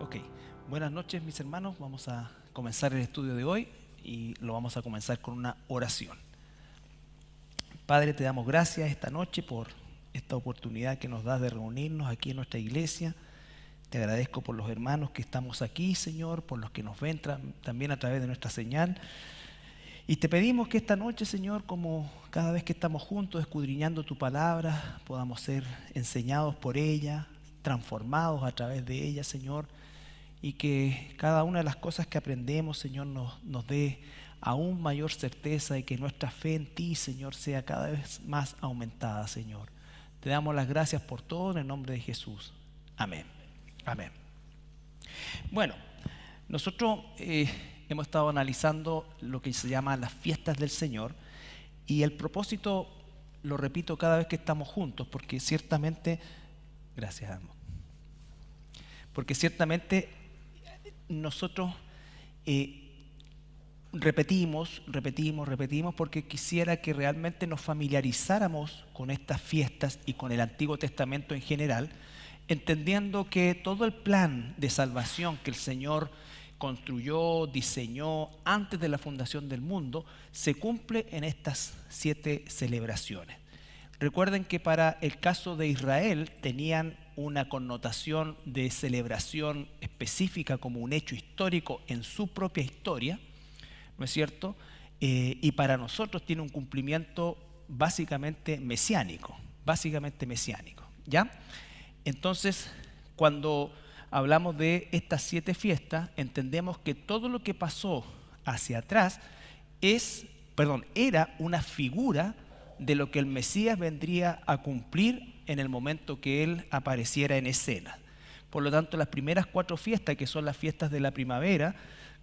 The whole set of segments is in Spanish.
Ok, buenas noches mis hermanos, vamos a comenzar el estudio de hoy y lo vamos a comenzar con una oración. Padre, te damos gracias esta noche por esta oportunidad que nos das de reunirnos aquí en nuestra iglesia. Te agradezco por los hermanos que estamos aquí, Señor, por los que nos ven también a través de nuestra señal. Y te pedimos que esta noche, Señor, como cada vez que estamos juntos escudriñando tu palabra, podamos ser enseñados por ella, transformados a través de ella, Señor, y que cada una de las cosas que aprendemos, Señor, nos dé aún mayor certeza y que nuestra fe en ti, Señor, sea cada vez más aumentada, Señor. Te damos las gracias por todo en el nombre de Jesús. Amén. Amén. Bueno, nosotros hemos estado analizando lo que se llama las fiestas del Señor y el propósito, lo repito cada vez que estamos juntos, porque ciertamente, gracias, amo, porque ciertamente nosotros repetimos, porque quisiera que realmente nos familiarizáramos con estas fiestas y con el Antiguo Testamento en general, entendiendo que todo el plan de salvación que el Señor construyó, diseñó antes de la fundación del mundo, se cumple en estas 7 celebraciones. Recuerden que para el caso de Israel tenían una connotación de celebración específica como un hecho histórico en su propia historia, ¿no es cierto? Y para nosotros tiene un cumplimiento básicamente mesiánico, ¿ya? Entonces, cuando hablamos de estas 7 fiestas, entendemos que todo lo que pasó hacia atrás era una figura de lo que el Mesías vendría a cumplir en el momento que Él apareciera en escena. Por lo tanto, las primeras 4 fiestas, que son las fiestas de la primavera,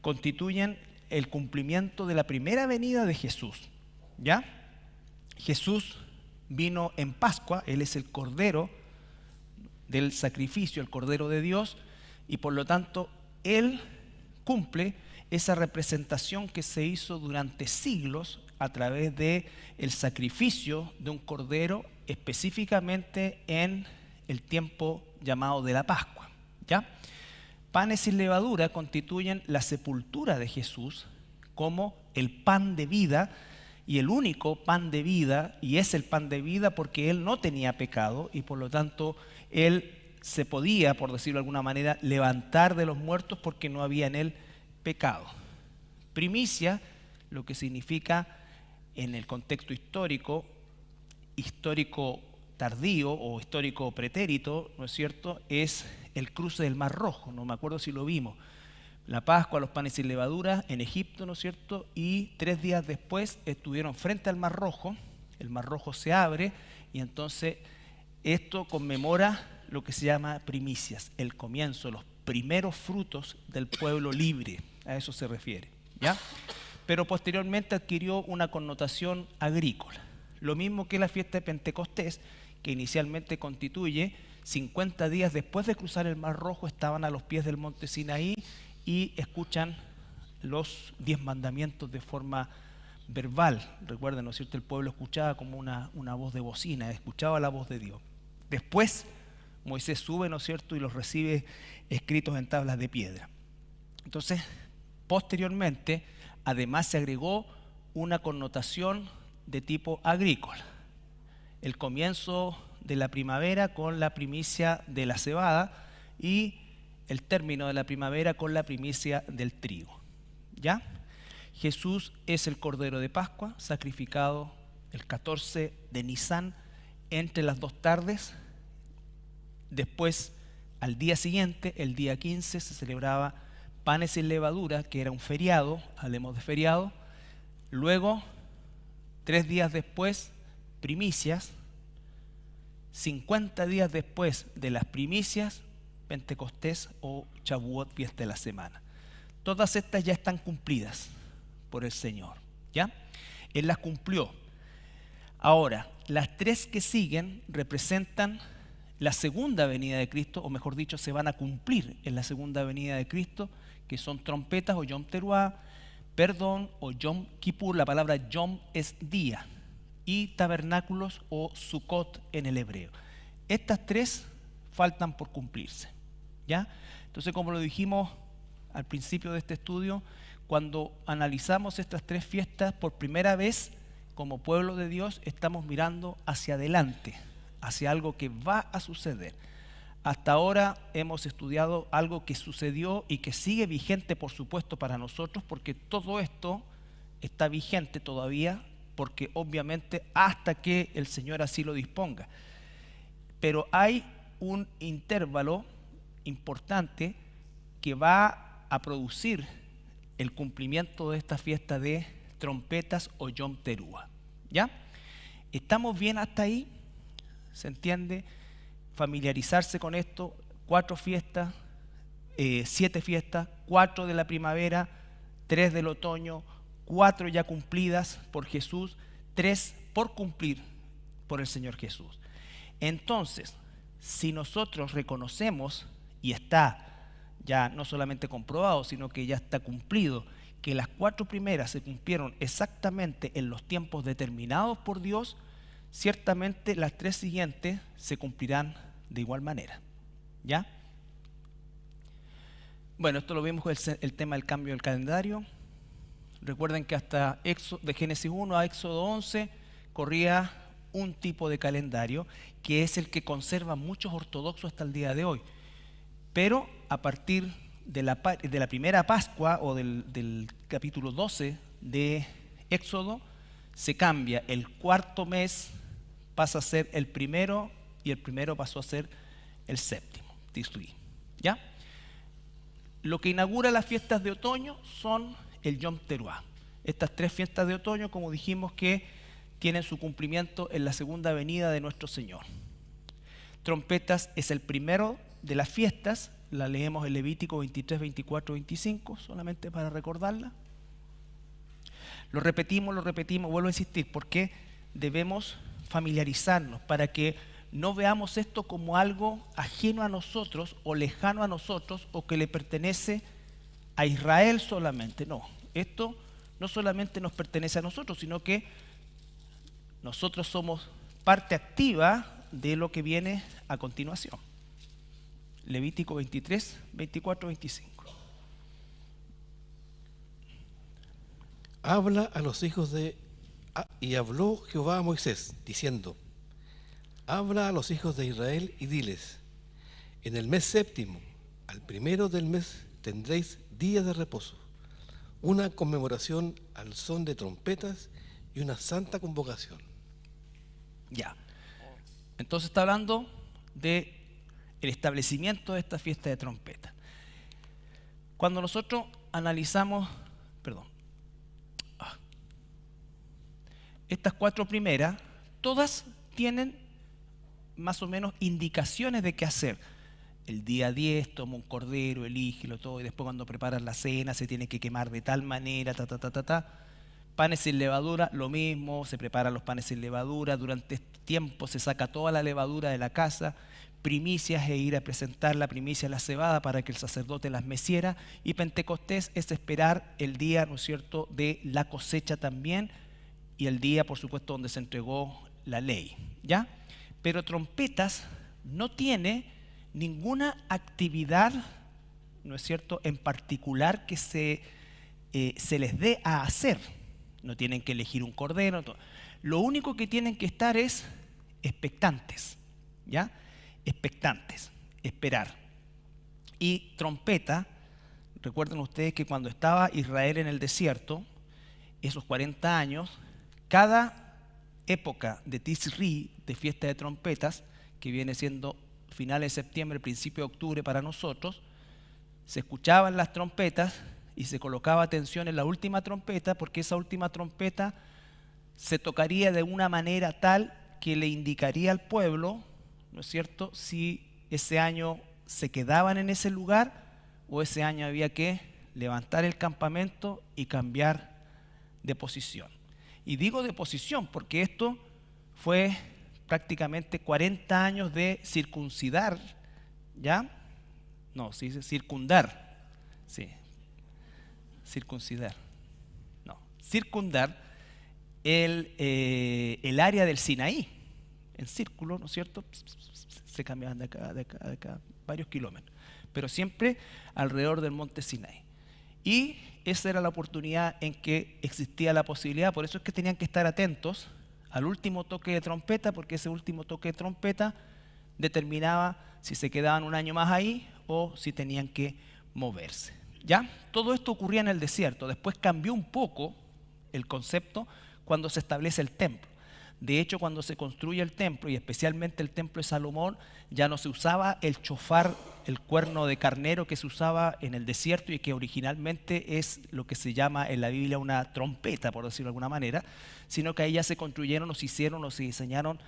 constituyen el cumplimiento de la primera venida de Jesús, ¿ya? Jesús vino en Pascua, Él es el Cordero del sacrificio, el Cordero de Dios, y por lo tanto Él cumple esa representación que se hizo durante siglos a través de el sacrificio de un cordero, específicamente en el tiempo llamado de la Pascua, ¿ya? Panes sin levadura constituyen la sepultura de Jesús como el pan de vida y el único pan de vida, y es el pan de vida porque Él no tenía pecado y por lo tanto Él se podía, por decirlo de alguna manera, levantar de los muertos porque no había en Él pecado. Primicia, lo que significa en el contexto histórico tardío o histórico pretérito, ¿no es cierto?, es el cruce del Mar Rojo. No me acuerdo si lo vimos. La Pascua, los panes sin levadura en Egipto, ¿no es cierto?, y 3 días después estuvieron frente al Mar Rojo. El Mar Rojo se abre y entonces esto conmemora lo que se llama primicias, el comienzo, los primeros frutos del pueblo libre. A eso se refiere, ¿ya? Pero posteriormente adquirió una connotación agrícola. Lo mismo que la fiesta de Pentecostés, que inicialmente constituye 50 días después de cruzar el Mar Rojo, estaban a los pies del monte Sinaí y escuchan los 10 mandamientos de forma verbal. Recuerden, ¿no es cierto? El pueblo escuchaba como una voz de bocina, escuchaba la voz de Dios. Después Moisés sube, ¿no es cierto?, y los recibe escritos en tablas de piedra. Entonces, posteriormente, además se agregó una connotación de tipo agrícola. El comienzo de la primavera con la primicia de la cebada y el término de la primavera con la primicia del trigo, ¿ya? Jesús es el Cordero de Pascua, sacrificado el 14 de Nisán entre las 2 tardes. Después, al día siguiente, el día 15, se celebraba panes sin levadura, que era un feriado, hablemos de feriado. Luego, 3 días después, primicias. 50 días después de las primicias, Pentecostés o Shavuot, fiesta de la semana. Todas estas ya están cumplidas por el Señor, ¿ya? Él las cumplió. Ahora, las 3 que siguen representan la segunda venida de Cristo, o mejor dicho, se van a cumplir en la segunda venida de Cristo, que son trompetas o Yom Teruah, perdón o Yom Kippur. La palabra Yom es día, y tabernáculos o Sukkot en el hebreo. Estas 3 faltan por cumplirse, ¿Ya? Entonces, como lo dijimos al principio de este estudio, cuando analizamos estas tres fiestas por primera vez como pueblo de Dios, estamos mirando hacia adelante, hacia algo que va a suceder. Hasta ahora hemos estudiado algo que sucedió y que sigue vigente, por supuesto, para nosotros, porque todo esto está vigente todavía, porque obviamente hasta que el Señor así lo disponga. Pero hay un intervalo importante que va a producir el cumplimiento de esta fiesta de trompetas o Yom Teruah. ¿Ya? ¿Estamos bien hasta ahí? ¿Se entiende? Familiarizarse con esto, 4 fiestas, 7 fiestas, 4 de la primavera, 3 del otoño, 4 ya cumplidas por Jesús, 3 por cumplir por el Señor Jesús. Entonces, si nosotros reconocemos, y está ya no solamente comprobado, sino que ya está cumplido, que las 4 primeras se cumplieron exactamente en los tiempos determinados por Dios, ciertamente las 3 siguientes se cumplirán de igual manera. ¿Ya? Bueno, esto lo vimos con el tema del cambio del calendario. Recuerden que hasta de Génesis 1 a Éxodo 11 corría un tipo de calendario que es el que conservan muchos ortodoxos hasta el día de hoy. Pero a partir de la primera Pascua o del capítulo 12 de Éxodo, se cambia. El 4º mes pasa a ser el primero y el primero pasó a ser el 7º, Tisri. ¿Ya? Lo que inaugura las fiestas de otoño son el Yom Teruah. Estas 3 fiestas de otoño, como dijimos, que tienen su cumplimiento en la segunda venida de nuestro Señor. Trompetas es el primero de las fiestas, la leemos en Levítico 23, 24, 25, solamente para recordarla. Lo repetimos, vuelvo a insistir, porque debemos familiarizarnos para que no veamos esto como algo ajeno a nosotros o lejano a nosotros o que le pertenece a Israel solamente. No, esto no solamente nos pertenece a nosotros, sino que nosotros somos parte activa de lo que viene a continuación. Levítico 23, 24, 25. Habla a los hijos de... Y habló Jehová a Moisés, diciendo: habla a los hijos de Israel y diles: en el mes 7º, al primero del mes, tendréis día de reposo, una conmemoración al son de trompetas y una santa convocación. Ya. Entonces está hablando de el establecimiento de esta fiesta de trompeta. Cuando nosotros analizamos, estas 4 primeras, todas tienen más o menos indicaciones de qué hacer. El día 10 toma un cordero, elígelo todo, y después cuando preparas la cena se tiene que quemar de tal manera, Panes sin levadura, lo mismo, se preparan los panes sin levadura. Durante este tiempo se saca toda la levadura de la casa, primicias e ir a presentar la primicia a la cebada para que el sacerdote las meciera. Y Pentecostés es esperar el día, ¿no es cierto?, de la cosecha también, y el día, por supuesto, donde se entregó la ley, ¿ya? Pero trompetas no tiene ninguna actividad, ¿no es cierto?, en particular que se les dé a hacer. No tienen que elegir un cordero. Lo único que tienen que estar es expectantes, ¿ya? Expectantes, esperar. Y trompeta, recuerden ustedes que cuando estaba Israel en el desierto, esos 40 años, cada época de Tisri, de fiesta de trompetas, que viene siendo finales de septiembre, principio de octubre para nosotros, se escuchaban las trompetas y se colocaba atención en la última trompeta, porque esa última trompeta se tocaría de una manera tal que le indicaría al pueblo, ¿no es cierto?, si ese año se quedaban en ese lugar o ese año había que levantar el campamento y cambiar de posición. Y digo de posición porque esto fue prácticamente 40 años de circuncidar, ¿ya? No, se dice circundar, sí. Circuncidar, no, circundar el área del Sinaí, en círculo, ¿no es cierto? Se cambiaban de acá, varios kilómetros. pero siempre alrededor del monte Sinaí. Y esa era la oportunidad en que existía la posibilidad, por eso es que tenían que estar atentos al último toque de trompeta, porque ese último toque de trompeta determinaba si se quedaban un año más ahí o si tenían que moverse. ¿Ya? Todo esto ocurría en el desierto. Después cambió un poco el concepto cuando se establece el templo. De hecho, cuando se construye el templo, y especialmente el templo de Salomón, ya no se usaba el chofar, el cuerno de carnero que se usaba en el desierto y que originalmente es lo que se llama en la Biblia una trompeta, por decirlo de alguna manera, sino que ahí ya se construyeron o se hicieron o se diseñaron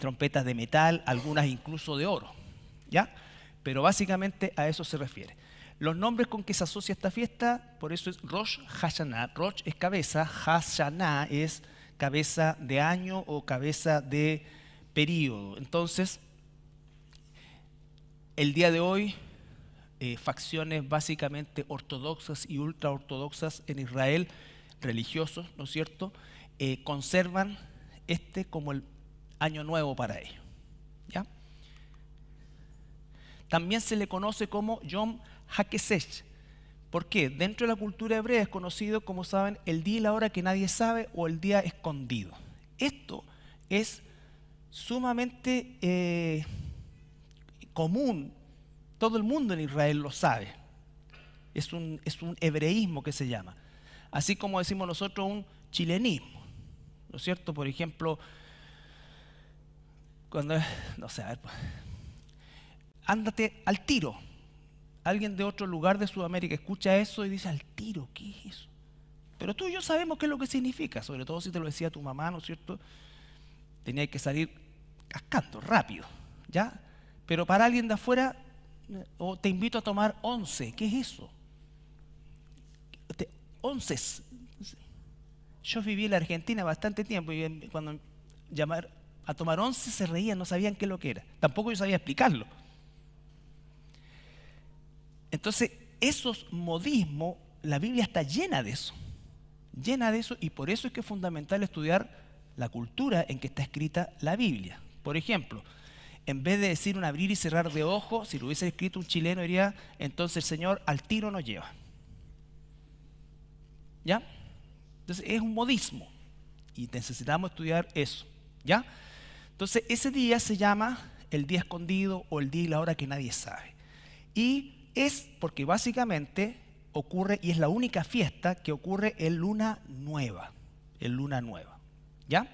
trompetas de metal, algunas incluso de oro, ¿ya? Pero básicamente a eso se refiere. Los nombres con que se asocia esta fiesta, por eso es Rosh Hashanah. Rosh es cabeza, Hashanah es cabeza de año o cabeza de período. Entonces, el día de hoy, facciones básicamente ortodoxas y ultraortodoxas en Israel, religiosos, ¿no es cierto?, conservan este como el año nuevo para ellos, ¿ya? También se le conoce como Yom HaKesech. ¿Por qué? Dentro de la cultura hebrea es conocido, como saben, el día y la hora que nadie sabe o el día escondido. Esto es sumamente común. Todo el mundo en Israel lo sabe. Es un hebreísmo que se llama. Así como decimos nosotros un chilenismo. ¿No es cierto? Por ejemplo, cuando, no sé, a ver, ándate al tiro. Alguien de otro lugar de Sudamérica escucha eso y dice, al tiro, ¿qué es eso? Pero tú y yo sabemos qué es lo que significa, sobre todo si te lo decía tu mamá, ¿no es cierto? Tenía que salir cascando, rápido, ¿ya? Pero para alguien de afuera, o te invito a tomar 11, ¿qué es eso? 11. Yo viví en la Argentina bastante tiempo y cuando llamar a tomar 11 se reían, no sabían qué es lo que era. Tampoco yo sabía explicarlo. Entonces, esos modismos, la Biblia está llena de eso, y por eso es que es fundamental estudiar la cultura en que está escrita la Biblia. Por ejemplo, en vez de decir un abrir y cerrar de ojos, si lo hubiese escrito un chileno diría, entonces el Señor al tiro nos lleva. ¿Ya? Entonces es un modismo y necesitamos estudiar eso. ¿Ya? Entonces ese día se llama el día escondido o el día y la hora que nadie sabe. Y es porque básicamente ocurre, y es la única fiesta que ocurre en luna nueva, ¿ya?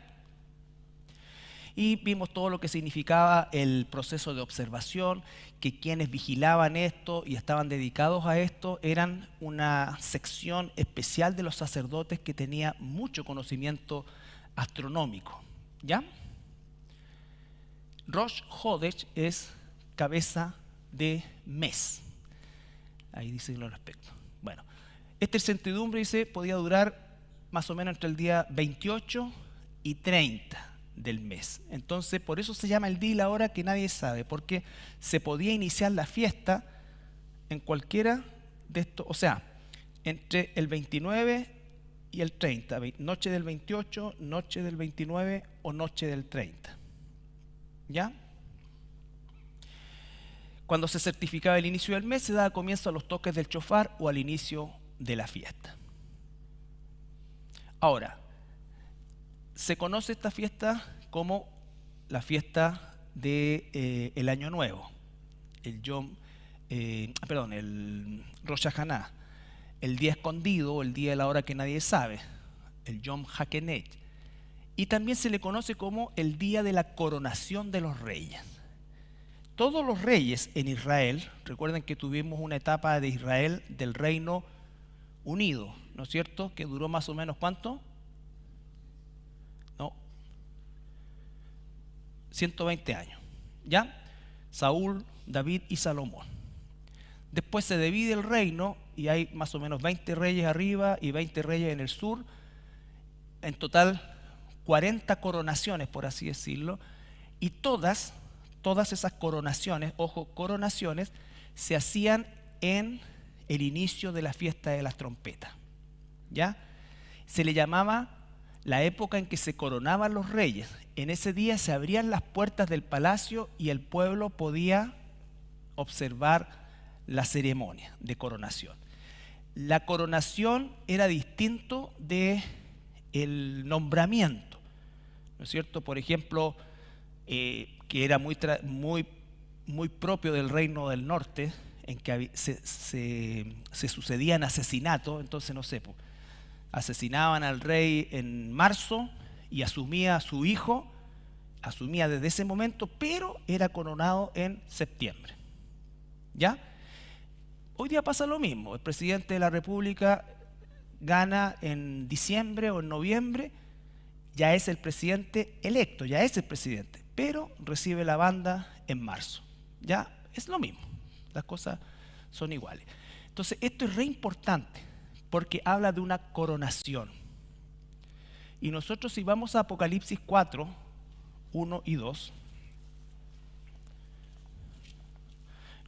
Y vimos todo lo que significaba el proceso de observación, que quienes vigilaban esto y estaban dedicados a esto eran una sección especial de los sacerdotes que tenía mucho conocimiento astronómico, ¿ya? Rosh Hodesh es cabeza de mes. Ahí dice al respecto. Bueno, esta incertidumbre, dice, podía durar más o menos entre el día 28 y 30 del mes. Entonces, por eso se llama el día y la hora que nadie sabe, porque se podía iniciar la fiesta en cualquiera de estos, o sea, entre el 29 y el 30, noche del 28, noche del 29 o noche del 30. ¿Ya? Cuando se certificaba el inicio del mes, se daba comienzo a los toques del chofar o al inicio de la fiesta. Ahora, se conoce esta fiesta como la fiesta del Año Nuevo, el Rosh Hashanah, el día escondido o el día de la hora que nadie sabe, el Yom HaKesech. Y también se le conoce como el día de la coronación de los reyes. Todos los reyes en Israel, recuerden que tuvimos una etapa de Israel del Reino Unido, ¿no es cierto? Que duró más o menos ¿cuánto? No, 120 años, ¿ya? Saúl, David y Salomón. Después se divide el reino y hay más o menos 20 reyes arriba y 20 reyes en el sur. En total 40 coronaciones, por así decirlo, y todas esas coronaciones, ojo, coronaciones, se hacían en el inicio de la fiesta de las trompetas, ¿ya? Se le llamaba la época en que se coronaban los reyes. En ese día se abrían las puertas del palacio y el pueblo podía observar la ceremonia de coronación. La coronación era distinto de el nombramiento, ¿no es cierto? Por ejemplo, que era muy propio del Reino del Norte, en que se sucedían asesinatos. Entonces, no sé, pues, asesinaban al rey en marzo y asumía a su hijo, asumía desde ese momento, pero era coronado en septiembre. ¿Ya? Hoy día pasa lo mismo. El presidente de la República gana en diciembre o en noviembre, ya es el presidente electo, ya es el presidente, pero recibe la banda en marzo. Ya es lo mismo, las cosas son iguales. Entonces, esto es re importante porque habla de una coronación. Y nosotros, si vamos a Apocalipsis 4, 1 y 2,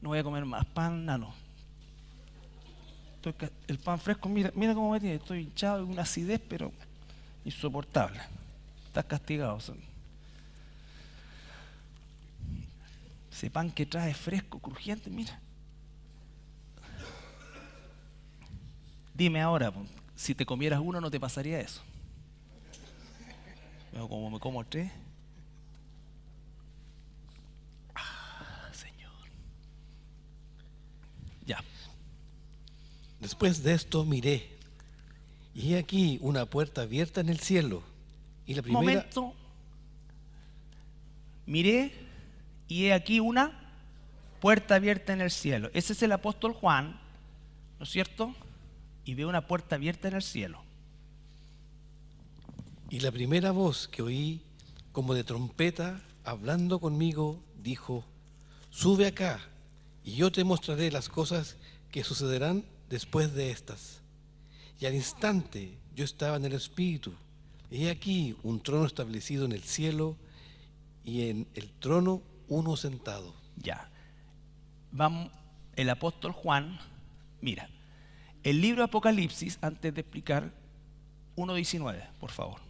no voy a comer más pan, no. El pan fresco, mira cómo me tiene, estoy hinchado, una acidez, pero insoportable. Estás castigado. Ese pan que trae fresco, crujiente, mira. Dime ahora, si te comieras uno no te pasaría eso. Pero como me como tres. Señor. Ya. Después de esto miré, y he aquí una puerta abierta en el cielo. Y la primera... Momento. Miré, y he aquí una puerta abierta en el cielo. Ese es el apóstol Juan, ¿no es cierto? Y ve una puerta abierta en el cielo. Y la primera voz que oí, como de trompeta, hablando conmigo, dijo: sube acá, y yo te mostraré las cosas que sucederán después de estas. Y al instante yo estaba en el Espíritu, y he aquí un trono establecido en el cielo, y en el trono uno sentado. Ya. Vamos, el apóstol Juan, mira, el libro Apocalipsis, antes de explicar, 1:19, por favor.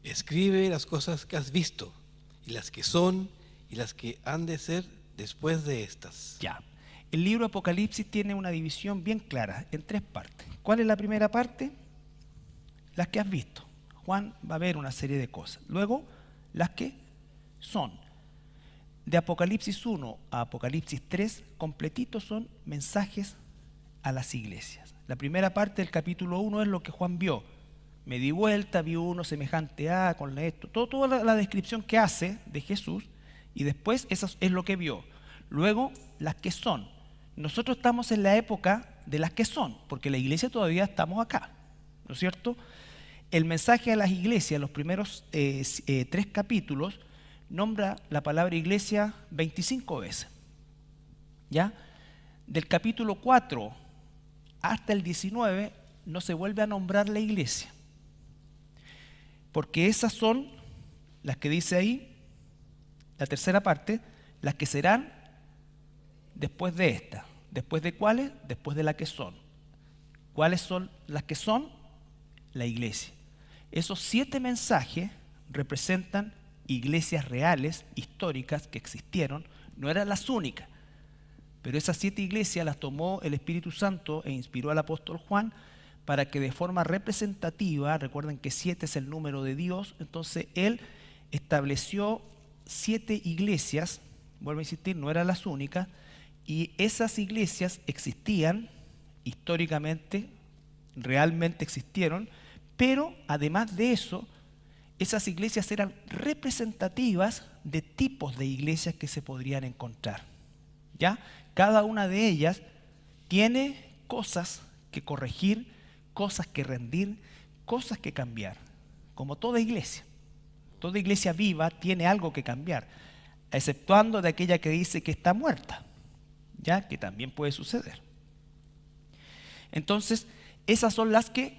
Escribe las cosas que has visto, y las que son, y las que han de ser después de estas. Ya. El libro Apocalipsis tiene una división bien clara en tres partes. ¿Cuál es la primera parte? Las que has visto. Juan va a ver una serie de cosas. Luego, las que son. De Apocalipsis 1 a Apocalipsis 3, completitos son mensajes a las iglesias. La primera parte del capítulo 1 es lo que Juan vio. Me di vuelta, vi uno semejante a, con esto, toda la descripción que hace de Jesús, y después eso es lo que vio. Luego, las que son. Nosotros estamos en la época de las que son, porque la iglesia todavía estamos acá, ¿no es cierto? El mensaje a las iglesias, los primeros 3 capítulos, nombra la palabra iglesia 25 veces. ¿Ya? Del capítulo 4 hasta el 19 no se vuelve a nombrar la iglesia, porque esas son las que dice ahí, la tercera parte, las que serán después de esta. ¿Después de cuáles? Después de las que son. ¿Cuáles son las que son? La iglesia. Esos 7 mensajes representan iglesias reales, históricas, que existieron. No eran las únicas, pero esas 7 iglesias las tomó el Espíritu Santo e inspiró al apóstol Juan para que de forma representativa, recuerden que 7 es el número de Dios, entonces él estableció 7 iglesias, vuelvo a insistir, no eran las únicas, y esas iglesias existían históricamente, realmente existieron, pero además de eso, esas iglesias eran representativas de tipos de iglesias que se podrían encontrar. ¿Ya? Cada una de ellas tiene cosas que corregir, cosas que rendir, cosas que cambiar, como toda iglesia. Toda iglesia viva tiene algo que cambiar, exceptuando de aquella que dice que está muerta, ya que también puede suceder. Entonces, esas son las que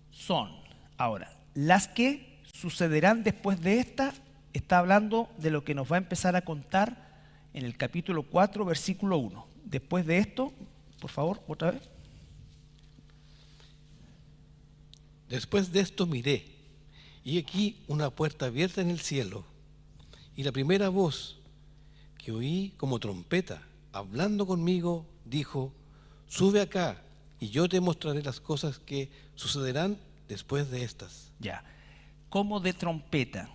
son. Ahora, las que sucederán después de esta está hablando de lo que nos va a empezar a contar en el capítulo 4, versículo 1. Después de esto, por favor, otra vez. Después de esto miré, y aquí una puerta abierta en el cielo, y la primera voz que oí como trompeta, hablando conmigo, dijo: sube acá, y yo te mostraré las cosas que sucederán después de estas. Ya, como de trompeta,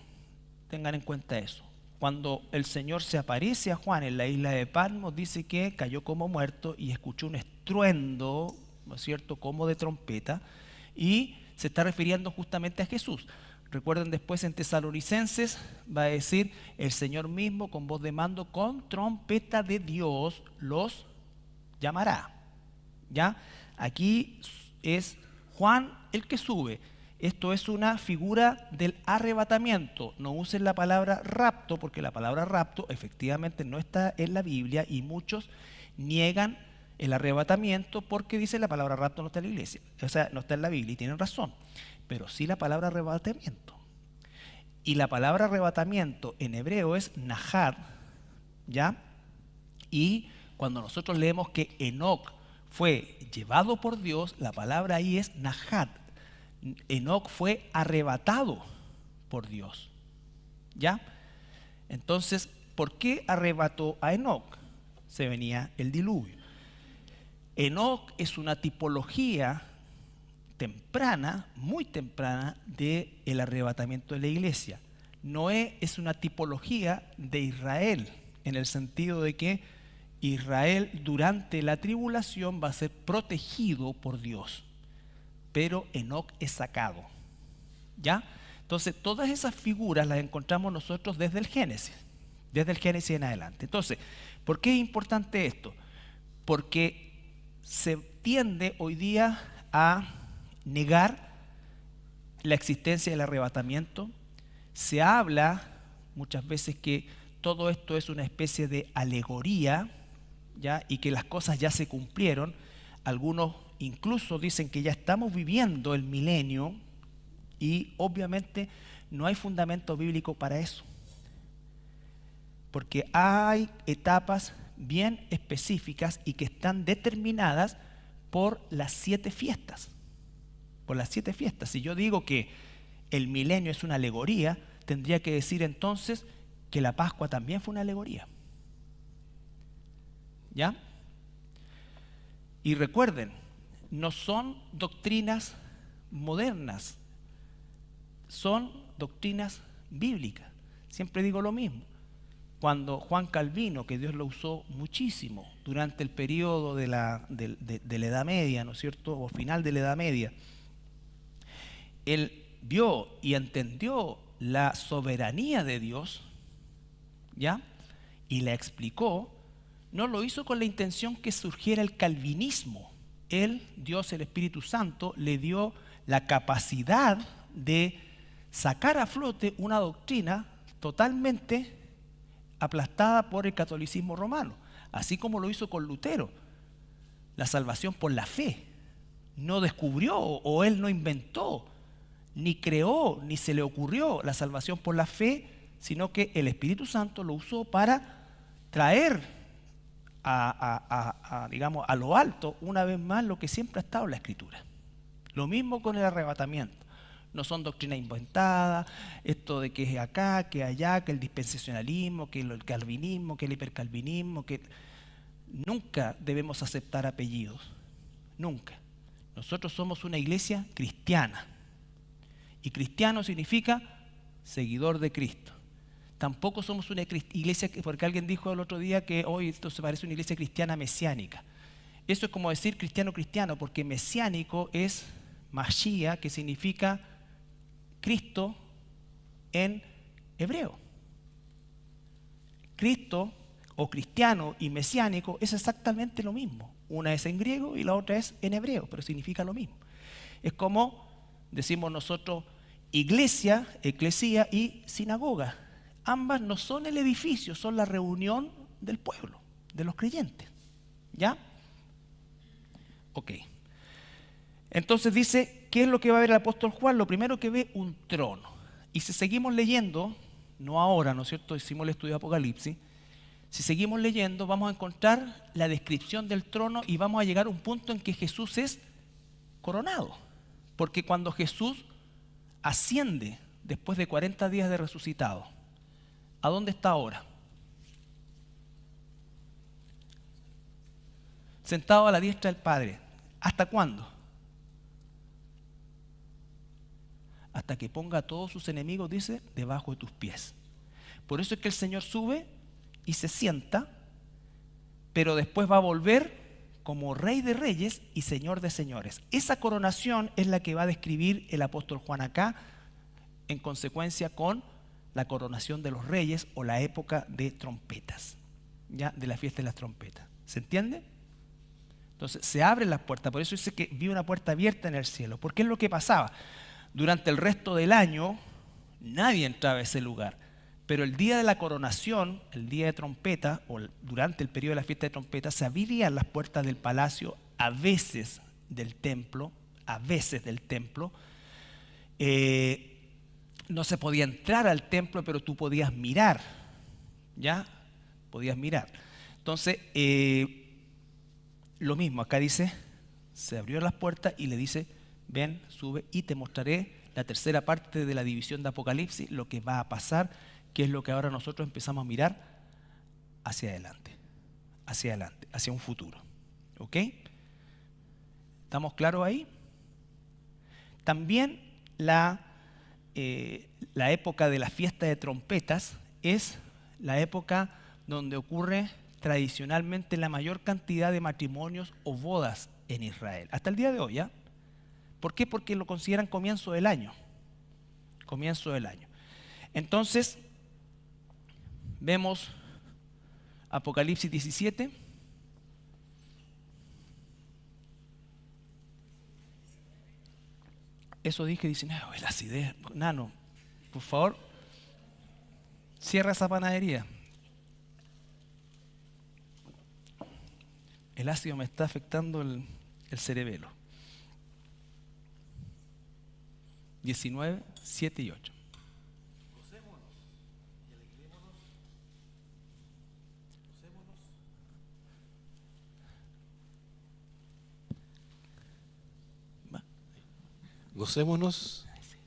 tengan en cuenta eso. Cuando el Señor se aparece a Juan en la isla de Patmos, dice que cayó como muerto y escuchó un estruendo, ¿no es cierto?, como de trompeta, y se está refiriendo justamente a Jesús. Recuerden, después en Tesalonicenses va a decir: el Señor mismo con voz de mando, con trompeta de Dios los llamará. ¿Ya? Aquí es Juan el que sube. Esto es una figura del arrebatamiento. No usen la palabra rapto, porque la palabra rapto efectivamente no está en la Biblia y muchos niegan el arrebatamiento porque dice la palabra rapto no está en la iglesia. O sea, no está en la Biblia y tienen razón. Pero sí la palabra arrebatamiento. Y la palabra arrebatamiento en hebreo es nahad, ¿ya? Y cuando nosotros leemos que Enoc fue llevado por Dios, la palabra ahí es nahad. Enoc fue arrebatado por Dios, ¿ya? Entonces, ¿por qué arrebató a Enoc? Se venía el diluvio. Enoc es una tipología temprana, muy temprana, del arrebatamiento de la iglesia. Noé es una tipología de Israel, en el sentido de que Israel durante la tribulación va a ser protegido por Dios, pero Enoc es sacado, ¿ya? Entonces todas esas figuras las encontramos nosotros desde el Génesis en adelante. Entonces, ¿por qué es importante esto? Porque se tiende hoy día a negar la existencia del arrebatamiento. Se habla muchas veces que todo esto es una especie de alegoría, ¿ya? Y que las cosas ya se cumplieron. Algunos incluso dicen que ya estamos viviendo el milenio y obviamente no hay fundamento bíblico para eso. Porque hay etapas bien específicas y que están determinadas por las 7 fiestas. Por las 7 fiestas. Si yo digo que el milenio es una alegoría, tendría que decir entonces que la Pascua también fue una alegoría. ¿Ya? Y recuerden, no son doctrinas modernas, son doctrinas bíblicas. Siempre digo lo mismo. Cuando Juan Calvino, que Dios lo usó muchísimo durante el periodo de la Edad Media, ¿no es cierto?, o final de la Edad Media, él vio y entendió la soberanía de Dios, ¿ya? Y la explicó. No lo hizo con la intención que surgiera el calvinismo. Él, Dios, el Espíritu Santo, le dio la capacidad de sacar a flote una doctrina totalmente aplastada por el catolicismo romano, así como lo hizo con Lutero. La salvación por la fe. No descubrió o él no inventó, ni creó, ni se le ocurrió la salvación por la fe, sino que el Espíritu Santo lo usó para traer digamos, a lo alto una vez más lo que siempre ha estado en la Escritura. Lo mismo con el arrebatamiento. No son doctrinas inventadas, esto de que es acá, que allá, que el dispensacionalismo, que el calvinismo, que el hipercalvinismo, que nunca debemos aceptar apellidos, nunca. Nosotros somos una iglesia cristiana y cristiano significa seguidor de Cristo. Tampoco somos una iglesia, porque alguien dijo el otro día que hoy esto se parece a una iglesia cristiana mesiánica. Eso es como decir cristiano, porque mesiánico es Mashiach, que significa Cristo en hebreo. Cristo o cristiano y mesiánico es exactamente lo mismo. Una es en griego y la otra es en hebreo, pero significa lo mismo. Es como decimos nosotros iglesia, eclesía y sinagoga. Ambas no son el edificio, son la reunión del pueblo, de los creyentes. ¿Ya? Ok. Entonces dice, ¿qué es lo que va a ver el apóstol Juan? Lo primero que ve, un trono. Y si seguimos leyendo, no ahora, ¿no es cierto? Hicimos el estudio de Apocalipsis. Si seguimos leyendo, vamos a encontrar la descripción del trono y vamos a llegar a un punto en que Jesús es coronado. Porque cuando Jesús asciende después de 40 días de resucitado, ¿a dónde está ahora? Sentado a la diestra del Padre. ¿Hasta cuándo? Hasta que ponga a todos sus enemigos, dice, debajo de tus pies. Por eso es que el Señor sube y se sienta, pero después va a volver como Rey de Reyes y Señor de Señores. Esa coronación es la que va a describir el apóstol Juan acá, en consecuencia con la coronación de los reyes o la época de trompetas, ya de la fiesta de las trompetas. ¿Se entiende? Entonces se abren las puertas, por eso dice que vi una puerta abierta en el cielo, porque es lo que pasaba. Durante el resto del año nadie entraba a ese lugar, pero el día de la coronación, el día de trompeta, o durante el periodo de la fiesta de trompeta, se abrían las puertas del palacio, a veces del templo, no se podía entrar al templo, pero tú podías mirar, ¿ya? Podías mirar. Entonces, lo mismo, acá dice, se abrió las puertas y le dice, ven, sube y te mostraré la tercera parte de la división de Apocalipsis, lo que va a pasar, que es lo que ahora nosotros empezamos a mirar hacia adelante, hacia un futuro. ¿Ok? ¿Estamos claros ahí? También la época de la fiesta de trompetas es la época donde ocurre tradicionalmente la mayor cantidad de matrimonios o bodas en Israel. Hasta el día de hoy, ¿ya? ¿Por qué? Porque lo consideran comienzo del año. Comienzo del año. Entonces, vemos Apocalipsis 17. Eso dije, dicen, no, el acidez. Nano, por favor, cierra esa panadería. El ácido me está afectando el cerebelo. 19, 7 y 8. Gocémonos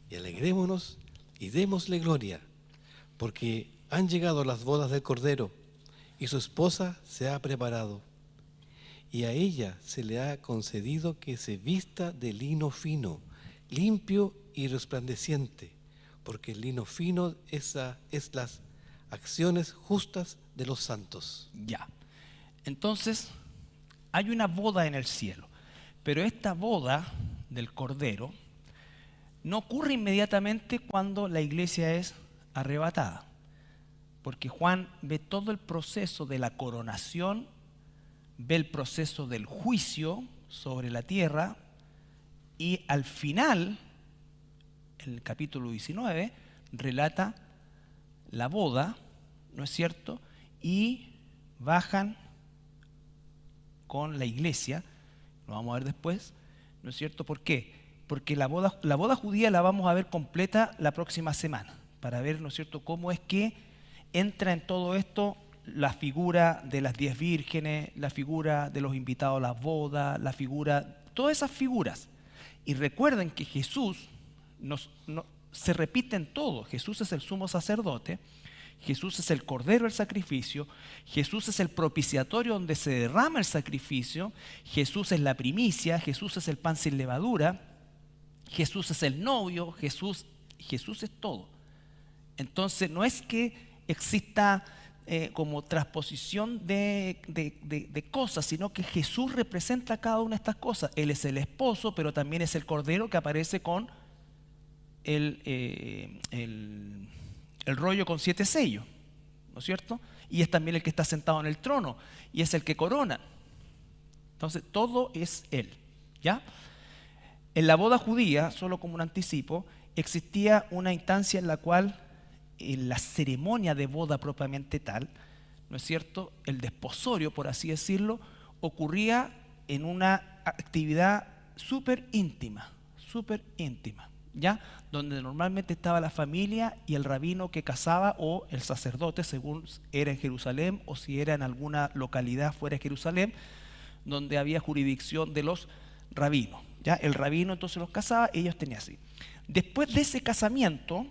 y alegrémonos y démosle gloria, porque han llegado las bodas del Cordero y su esposa se ha preparado. Y a ella se le ha concedido que se vista de lino fino, limpio y resplandeciente, porque el lino fino es las acciones justas de los santos. Ya. Entonces, hay una boda en el cielo, pero esta boda del Cordero no ocurre inmediatamente cuando la iglesia es arrebatada, porque Juan ve todo el proceso de la coronación, ve el proceso del juicio sobre la tierra y al final, en el capítulo 19, relata la boda, ¿no es cierto? Y bajan con la iglesia, lo vamos a ver después, ¿no es cierto? ¿Por qué? Porque la boda judía la vamos a ver completa la próxima semana, para ver, ¿no es cierto?, cómo es que entra en todo esto la figura de las 10 vírgenes, la figura de los invitados a la boda, la figura, todas esas figuras. Y recuerden que Jesús se repite en todo. Jesús es el sumo sacerdote, Jesús es el cordero del sacrificio, Jesús es el propiciatorio donde se derrama el sacrificio, Jesús es la primicia, Jesús es el pan sin levadura, Jesús es el novio, Jesús es todo. Entonces no es que exista como transposición de cosas, sino que Jesús representa cada una de estas cosas. Él es el esposo, pero también es el cordero que aparece con el rollo con 7 sellos, ¿no es cierto? Y es también el que está sentado en el trono y es el que corona. Entonces todo es Él, ¿ya? En la boda judía, solo como un anticipo, existía una instancia en la cual en la ceremonia de boda propiamente tal, ¿no es cierto?, el desposorio, por así decirlo, ocurría en una actividad súper íntima, ¿ya? Donde normalmente estaba la familia y el rabino que casaba o el sacerdote, según era en Jerusalén o si era en alguna localidad fuera de Jerusalén, donde había jurisdicción de los rabinos, ¿ya? El rabino entonces los casaba, ellos tenían así. Después de ese casamiento,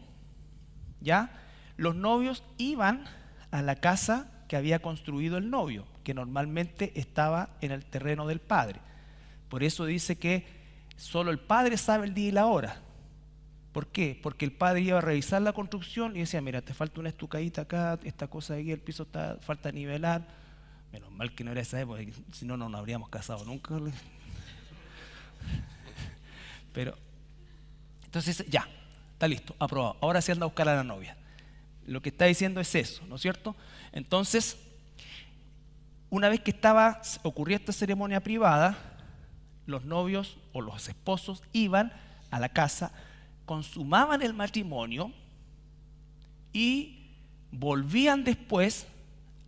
¿ya? Los novios iban a la casa que había construido el novio, que normalmente estaba en el terreno del padre. Por eso dice que solo el padre sabe el día y la hora. ¿Por qué? Porque el padre iba a revisar la construcción y decía, mira, te falta una estucadita acá, esta cosa de aquí, el piso falta nivelar. Menos mal que no era esa época, si no, no nos habríamos casado nunca. Pero, entonces, ya, está listo, aprobado. Ahora sí anda a buscar a la novia. Lo que está diciendo es eso, ¿no es cierto? Entonces, una vez que ocurría esta ceremonia privada, los novios o los esposos iban a la casa, consumaban el matrimonio y volvían después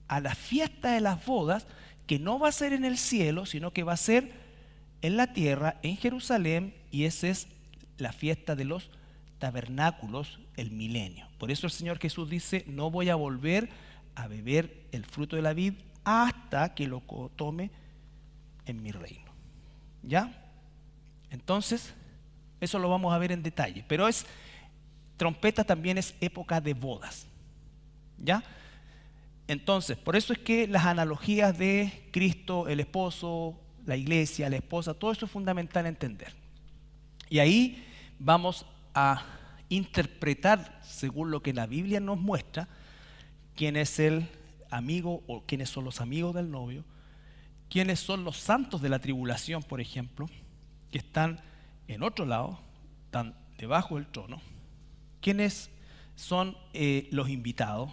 a la fiesta de las bodas, que no va a ser en el cielo, sino que va a ser en la tierra, en Jerusalén, y esa es la fiesta de los tabernáculos, el milenio. Por eso el Señor Jesús dice, no voy a volver a beber el fruto de la vid hasta que lo tome en mi reino. ¿Ya? Entonces, eso lo vamos a ver en detalle. Pero trompeta también es época de bodas. ¿Ya? Entonces, por eso es que las analogías de Cristo, el esposo, la iglesia, la esposa, todo eso es fundamental entender. Y ahí vamos a interpretar, según lo que la Biblia nos muestra, quién es el amigo o quiénes son los amigos del novio, quiénes son los santos de la tribulación, por ejemplo, que están en otro lado, están debajo del trono, quiénes son los invitados,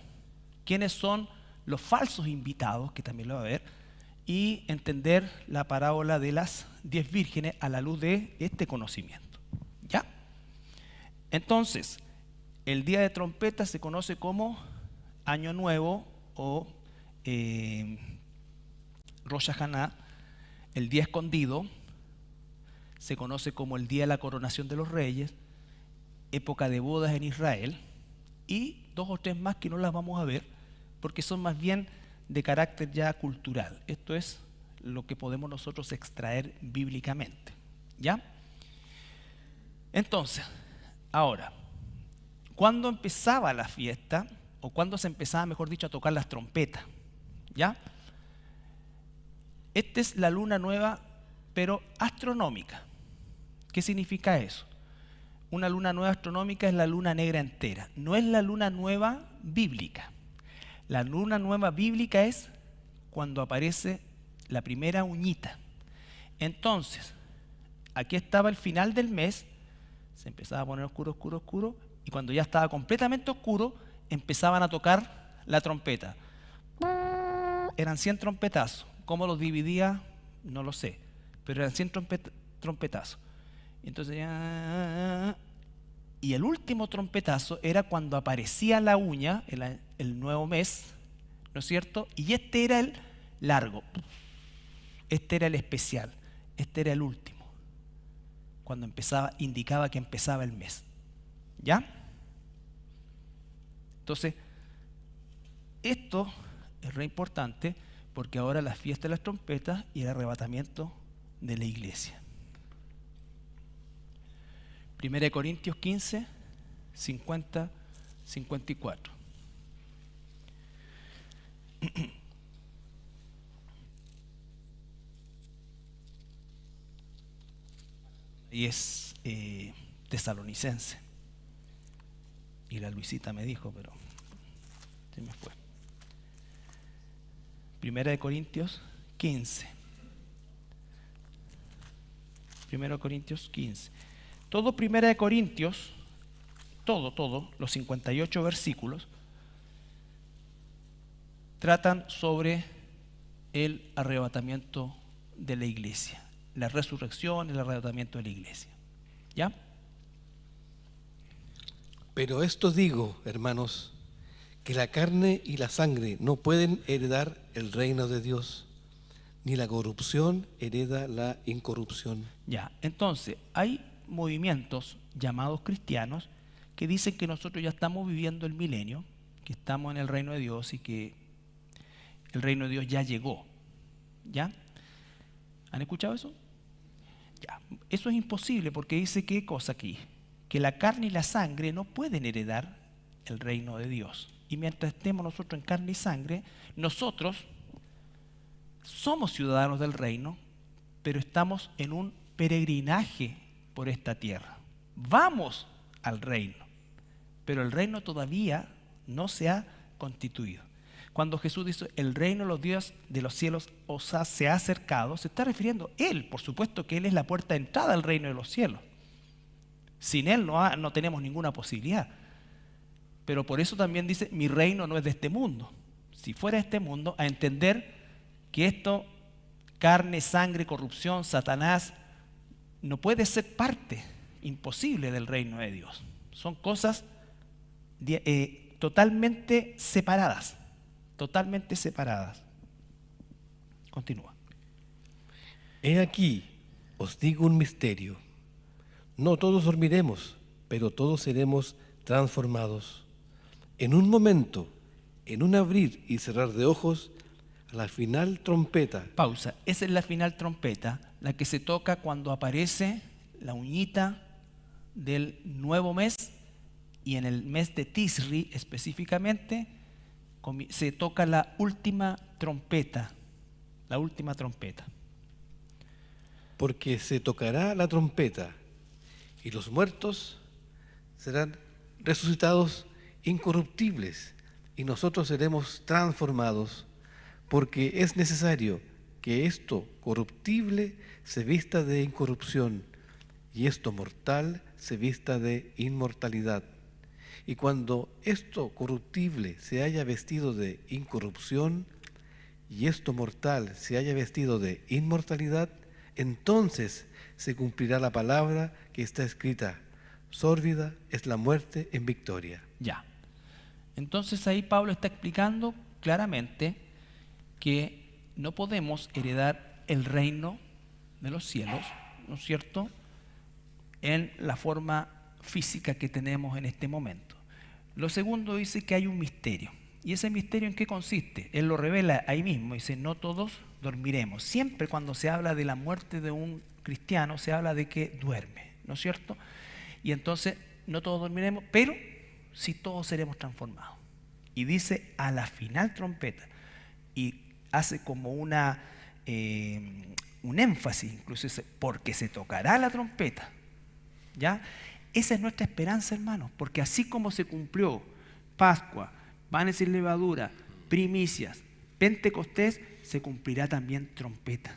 quiénes son los falsos invitados, que también lo va a ver, y entender la parábola de las 10 vírgenes a la luz de este conocimiento. ¿Ya? Entonces, el día de trompeta se conoce como Año Nuevo o Rosh Hashanah, el día escondido, se conoce como el día de la coronación de los reyes, época de bodas en Israel, y 2 o 3 más que no las vamos a ver, porque son más bien de carácter ya cultural. Esto es lo que podemos nosotros extraer bíblicamente. ¿Ya? Entonces, ahora, ¿cuándo empezaba la fiesta? O cuándo se empezaba, mejor dicho, a tocar las trompetas. ¿Ya? Esta es la luna nueva, pero astronómica. ¿Qué significa eso? Una luna nueva astronómica es la luna negra entera. No es la luna nueva bíblica. La luna nueva bíblica es cuando aparece la primera uñita. Entonces, aquí estaba el final del mes, se empezaba a poner oscuro, oscuro, oscuro, y cuando ya estaba completamente oscuro, empezaban a tocar la trompeta. Eran 100 trompetazos. ¿Cómo los dividía? No lo sé, pero eran 100 trompetazos. Entonces, y el último trompetazo era cuando aparecía la uña, el nuevo mes, ¿no es cierto? Y este era el largo, este era el especial, este era el último. Cuando empezaba, indicaba que empezaba el mes. ¿Ya? Entonces, esto es re importante porque ahora la fiesta de las trompetas y el arrebatamiento de la iglesia. 1 Corintios 15, 50, 54. Y es tesalonicense. Y la Luisita me dijo, pero se me fue. 1 Corintios 15. 1 Corintios 15. Todo 1 Corintios, todo, los 58 versículos, tratan sobre el arrebatamiento de la iglesia, la resurrección, el arrebatamiento de la iglesia. ¿Ya? Pero esto digo, hermanos, que la carne y la sangre no pueden heredar el reino de Dios, ni la corrupción hereda la incorrupción. Ya, entonces, hay movimientos llamados cristianos que dicen que nosotros ya estamos viviendo el milenio, que estamos en el reino de Dios y que el reino de Dios ya llegó. ¿Ya? ¿Han escuchado eso? Ya. Eso es imposible porque dice ¿qué cosa aquí? Que la carne y la sangre no pueden heredar el reino de Dios. Y mientras estemos nosotros en carne y sangre, nosotros somos ciudadanos del reino, pero estamos en un peregrinaje por esta tierra. Vamos al reino, pero el reino todavía no se ha constituido. Cuando Jesús dice el reino de los dioses de los cielos se ha acercado, se está refiriendo a Él. Por supuesto que Él es la puerta de entrada al reino de los cielos. Sin Él no tenemos ninguna posibilidad. Pero por eso también dice, mi reino no es de este mundo. Si fuera de este mundo, a entender que esto, carne, sangre, corrupción, Satanás, no puede ser parte imposible del reino de Dios. Son cosas totalmente separadas. Totalmente separadas. Continúa. He aquí, os digo un misterio. No todos dormiremos, pero todos seremos transformados. En un momento, en un abrir y cerrar de ojos, a la final trompeta. Pausa. Esa es la final trompeta, la que se toca cuando aparece la uñita del nuevo mes, y en el mes de Tisri específicamente se toca la última trompeta. La última trompeta. Porque se tocará la trompeta y los muertos serán resucitados incorruptibles y nosotros seremos transformados, porque es necesario que esto corruptible se vista de incorrupción y esto mortal se vista de inmortalidad. Y cuando esto corruptible se haya vestido de incorrupción y esto mortal se haya vestido de inmortalidad, entonces se cumplirá la palabra que está escrita: sórdida es la muerte en victoria. Ya. Entonces ahí Pablo está explicando claramente que no podemos heredar el reino de los cielos, ¿no es cierto?, en la forma física que tenemos en este momento. Lo segundo dice que hay un misterio. ¿Y ese misterio en qué consiste? Él lo revela ahí mismo, dice, no todos dormiremos. Siempre cuando se habla de la muerte de un cristiano, se habla de que duerme, ¿no es cierto? Y entonces, no todos dormiremos, pero sí todos seremos transformados. Y dice, a la final trompeta, y hace como un énfasis, incluso dice, porque se tocará la trompeta, ¿ya? Esa es nuestra esperanza, hermanos, porque así como se cumplió Pascua, panes sin levadura, primicias, Pentecostés, se cumplirá también trompeta.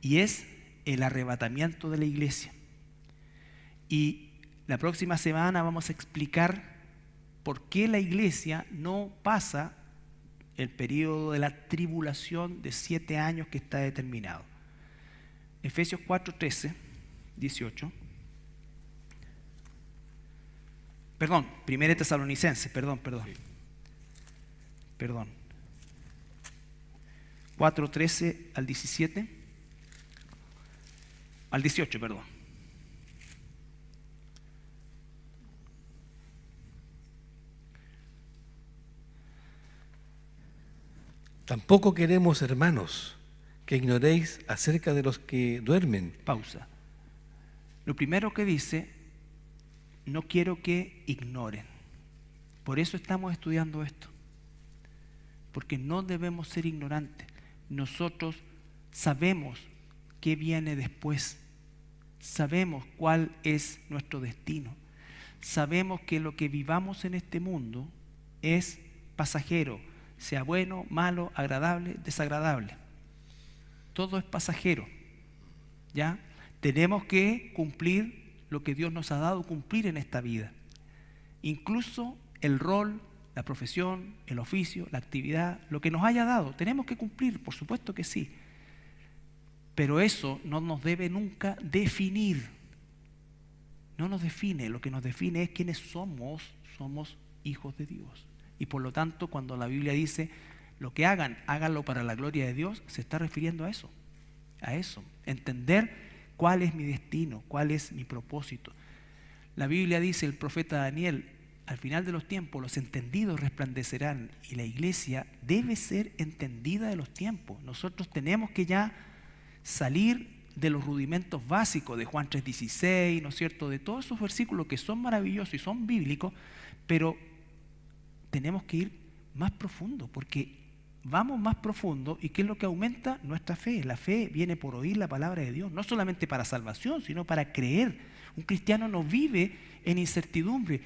Y es el arrebatamiento de la iglesia. Y la próxima semana vamos a explicar por qué la iglesia no pasa el periodo de la tribulación de 7 años que está determinado. Efesios 4:13, 18. Perdón, 1 Tesalonicenses, perdón. 4:13 al 17, al 18, perdón. Tampoco queremos, hermanos, que ignoréis acerca de los que duermen. Pausa. Lo primero que dice, no quiero que ignoren. Por eso estamos estudiando esto. Porque no debemos ser ignorantes. Nosotros sabemos qué viene después. Sabemos cuál es nuestro destino. Sabemos que lo que vivamos en este mundo es pasajero, sea bueno, malo, agradable, desagradable. Todo es pasajero. ¿Ya? Tenemos que cumplir lo que Dios nos ha dado cumplir en esta vida. Incluso el rol, la profesión, el oficio, la actividad, lo que nos haya dado, tenemos que cumplir, por supuesto que sí. Pero eso no nos debe nunca definir. No nos define, lo que nos define es quiénes somos. Somos hijos de Dios. Y por lo tanto, cuando la Biblia dice, lo que hagan, háganlo para la gloria de Dios, se está refiriendo a eso. A eso. Entender ¿Cuál es mi destino? ¿Cuál es mi propósito? La Biblia dice, el profeta Daniel, al final de los tiempos los entendidos resplandecerán, y la iglesia debe ser entendida de los tiempos. Nosotros tenemos que ya salir de los rudimentos básicos de Juan 3:16, ¿no es cierto?, de todos esos versículos que son maravillosos y son bíblicos, pero tenemos que ir más profundo, porque vamos más profundo. ¿Y qué es lo que aumenta? Nuestra fe. La fe viene por oír la palabra de Dios, no solamente para salvación, sino para creer. Un cristiano no vive en incertidumbre.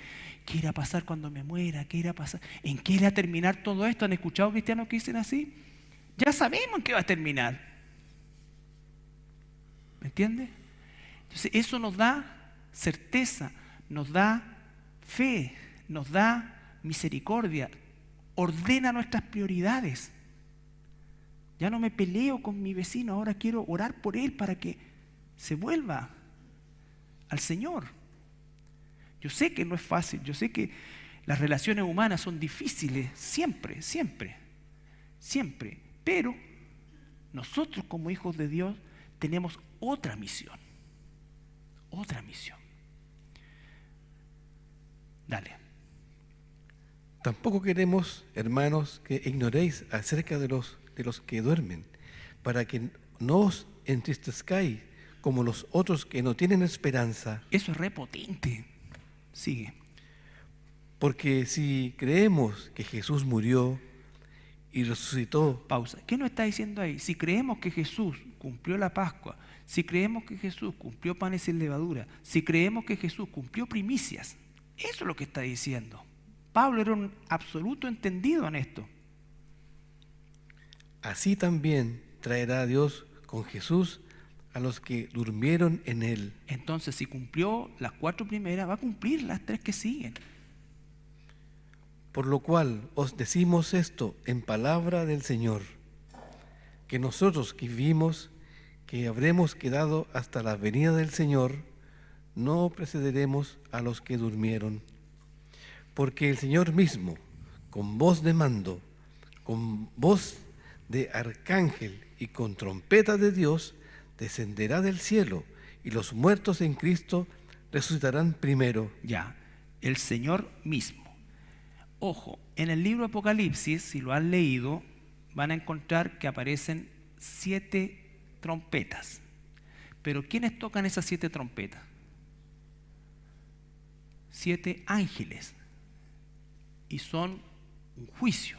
¿Qué irá a pasar cuando me muera? ¿Qué irá a pasar? ¿En qué irá a terminar todo esto? ¿Han escuchado cristianos que dicen así? Ya sabemos en qué va a terminar. ¿Me entiende? Entonces eso nos da certeza, nos da fe, nos da misericordia, ordena nuestras prioridades. Ya no me peleo con mi vecino, ahora quiero orar por él para que se vuelva al Señor. Yo sé que no es fácil, yo sé que las relaciones humanas son difíciles, siempre, pero nosotros como hijos de Dios tenemos otra misión. Dale. Tampoco queremos, hermanos, que ignoréis acerca de los que duermen, para que no os entristezcáis como los otros que no tienen esperanza. Eso es repotente. Sigue. Porque si creemos que Jesús murió y resucitó. Pausa. ¿Qué nos está diciendo ahí? Si creemos que Jesús cumplió la Pascua, si creemos que Jesús cumplió panes sin levadura, si creemos que Jesús cumplió primicias, eso es lo que está diciendo. Pablo era un absoluto entendido en esto. Así también traerá a Dios con Jesús a los que durmieron en él. Entonces, si cumplió las 4 primeras, va a cumplir las 3 que siguen. Por lo cual os decimos esto en palabra del Señor, que nosotros que vivimos, que habremos quedado hasta la venida del Señor, no precederemos a los que durmieron. Porque el Señor mismo, con voz de mando, con voz de arcángel y con trompeta de Dios, descenderá del cielo, y los muertos en Cristo resucitarán primero. Ya, el Señor mismo. Ojo, en el libro Apocalipsis, si lo han leído, van a encontrar que aparecen 7 trompetas. Pero ¿quiénes tocan esas 7 trompetas? 7 ángeles. Y son un juicio.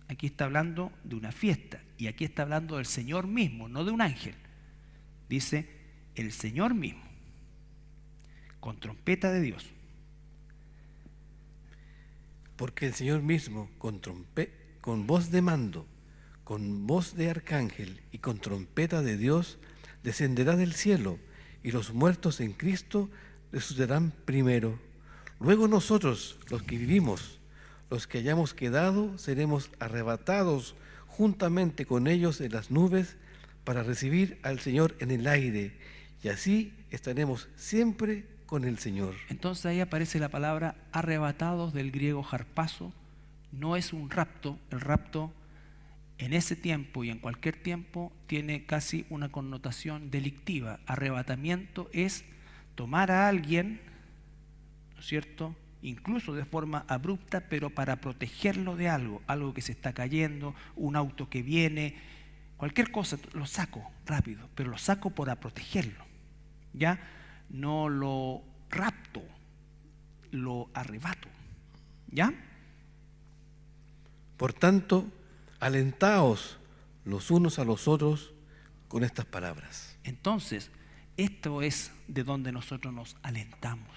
Aquí está hablando de una fiesta. Y aquí está hablando del Señor mismo, no de un ángel. Dice, el Señor mismo, con trompeta de Dios. Porque el Señor mismo, con voz de mando, con voz de arcángel y con trompeta de Dios, descenderá del cielo, y los muertos en Cristo resucitarán primero. Luego nosotros, los que vivimos, los que hayamos quedado, seremos arrebatados juntamente con ellos en las nubes para recibir al Señor en el aire, y así estaremos siempre con el Señor. Entonces ahí aparece la palabra arrebatados, del griego harpazo. No es un rapto. El rapto en ese tiempo y en cualquier tiempo tiene casi una connotación delictiva. Arrebatamiento es tomar a alguien, ¿no es cierto?, incluso de forma abrupta, pero para protegerlo de algo, algo que se está cayendo, un auto que viene, cualquier cosa, lo saco rápido, pero lo saco para protegerlo. Ya no lo rapto, lo arrebato. ¿Ya? Por tanto, alentaos los unos a los otros con estas palabras. Entonces, esto es de donde nosotros nos alentamos.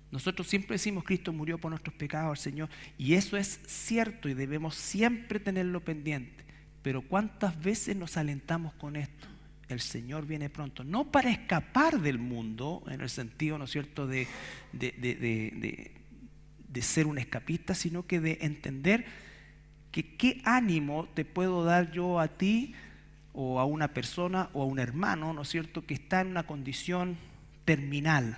Nosotros siempre decimos, Cristo murió por nuestros pecados, Señor, y eso es cierto y debemos siempre tenerlo pendiente. Pero ¿cuántas veces nos alentamos con esto? El Señor viene pronto, no para escapar del mundo, en el sentido, ¿no es cierto?, de ser un escapista, sino que de entender que qué ánimo te puedo dar yo a ti o a una persona o a un hermano, ¿no es cierto?, que está en una condición terminal.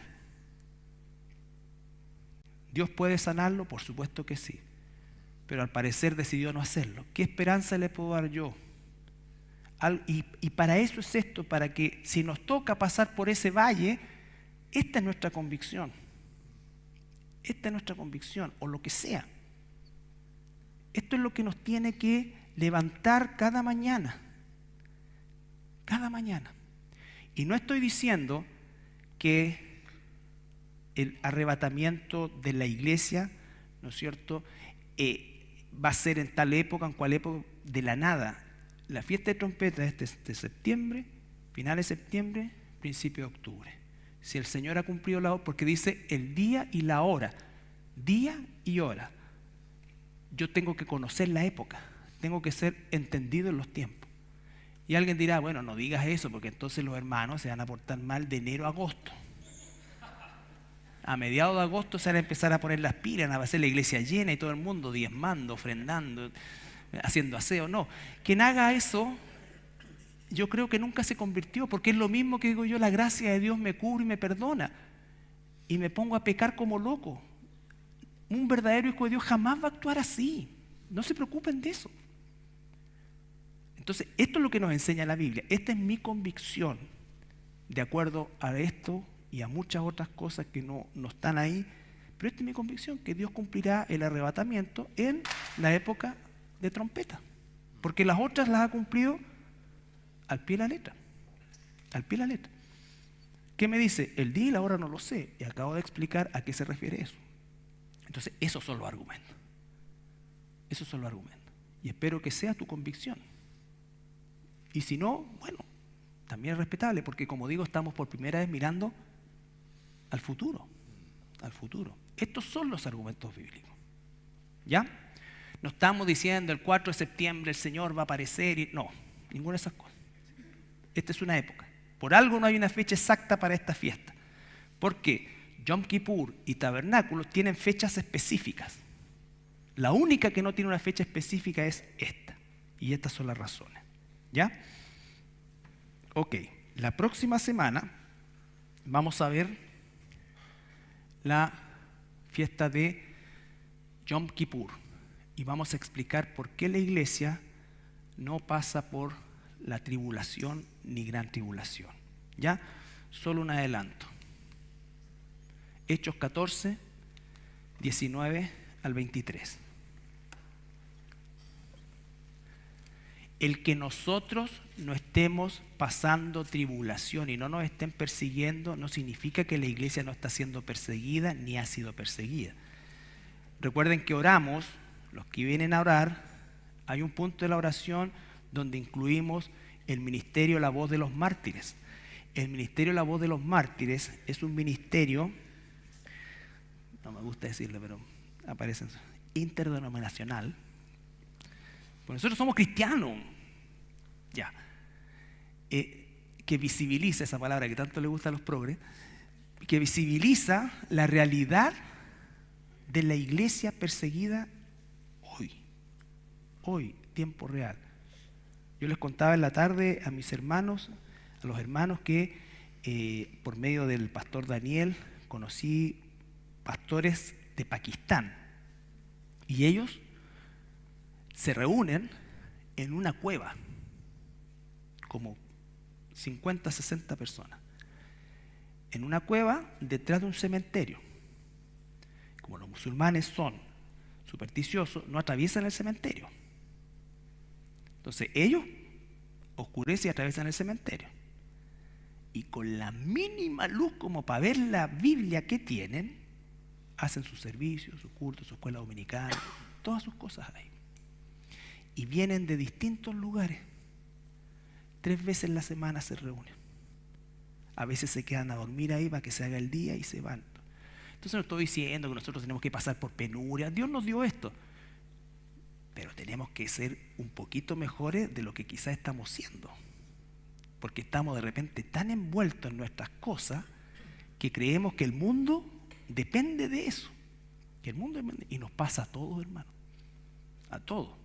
¿Dios puede sanarlo? Por supuesto que sí, pero al parecer decidió no hacerlo. ¿Qué esperanza le puedo dar yo Y para eso es esto, para que si nos toca pasar por ese valle, esta es nuestra convicción. Esta es nuestra convicción, o lo que sea. Esto es lo que nos tiene que levantar cada mañana. Cada mañana. Y no estoy diciendo que el arrebatamiento de la iglesia, ¿no es cierto?, va a ser en tal época, en cual época, de la nada. La fiesta de trompeta es de septiembre, finales de septiembre, principio de octubre. Si el Señor ha cumplido la hora, porque dice el día y la hora, día y hora. Yo tengo que conocer la época, tengo que ser entendido en los tiempos. Y alguien dirá, bueno, no digas eso, porque entonces los hermanos se van a portar mal de enero a agosto. A mediados de agosto se van a empezar a poner las pilas, va a ser la iglesia llena y todo el mundo diezmando, ofrendando, haciendo aseo. No, quien haga eso, yo creo que nunca se convirtió, porque es lo mismo que digo yo, la gracia de Dios me cubre y me perdona. Y me pongo a pecar como loco. Un verdadero hijo de Dios jamás va a actuar así. No se preocupen de eso. Entonces, esto es lo que nos enseña la Biblia. Esta es mi convicción, de acuerdo a esto y a muchas otras cosas que no están ahí. Pero esta es mi convicción, que Dios cumplirá el arrebatamiento en la época de trompeta. Porque las otras las ha cumplido al pie de la letra. Al pie de la letra. ¿Qué me dice? El día y la hora no lo sé. Y acabo de explicar a qué se refiere eso. Entonces, esos son los argumentos. Esos son los argumentos. Y espero que sea tu convicción. Y si no, bueno, también es respetable, porque como digo, estamos por primera vez mirando al futuro. Al futuro. Estos son los argumentos bíblicos. ¿Ya? No estamos diciendo el 4 de septiembre el Señor va a aparecer y no, ninguna de esas cosas. Esta es una época. Por algo no hay una fecha exacta para esta fiesta. Porque Yom Kippur y Tabernáculos tienen fechas específicas. La única que no tiene una fecha específica es esta. Y estas son las razones. ¿Ya? Ok. La próxima semana vamos a ver la fiesta de Yom Kippur. Y vamos a explicar por qué la iglesia no pasa por la tribulación ni gran tribulación. ¿Ya? Solo un adelanto. Hechos 14, 19 al 23. El que nosotros no estemos pasando tribulación y no nos estén persiguiendo no significa que la iglesia no está siendo perseguida ni ha sido perseguida. Recuerden que oramos, los que vienen a orar, hay un punto de la oración donde incluimos el ministerio La Voz de los Mártires. El ministerio La Voz de los Mártires es un ministerio, no me gusta decirlo, pero aparece interdenominacional. Pues nosotros somos cristianos, ya, que visibiliza esa palabra que tanto le gusta a los progres, que visibiliza la realidad de la iglesia perseguida hoy, tiempo real. Yo les contaba en la tarde a mis hermanos, a los hermanos que por medio del pastor Daniel conocí pastores de Pakistán y ellos se reúnen en una cueva, como 50, 60 personas, en una cueva detrás de un cementerio. Como los musulmanes son supersticiosos, no atraviesan el cementerio. Entonces ellos oscurecen y atraviesan el cementerio. Y con la mínima luz como para ver la Biblia que tienen, hacen sus servicios, sus cultos, su escuela dominical, todas sus cosas ahí. Y vienen de distintos lugares. 3 veces en la semana se reúnen. A veces se quedan a dormir ahí para que se haga el día y se van. Entonces no estoy diciendo que nosotros tenemos que pasar por penuria. Dios nos dio esto. Pero tenemos que ser un poquito mejores de lo que quizás estamos siendo. Porque estamos de repente tan envueltos en nuestras cosas que creemos que el mundo depende de eso. Que el mundo depende, y nos pasa a todos, hermano. A todos.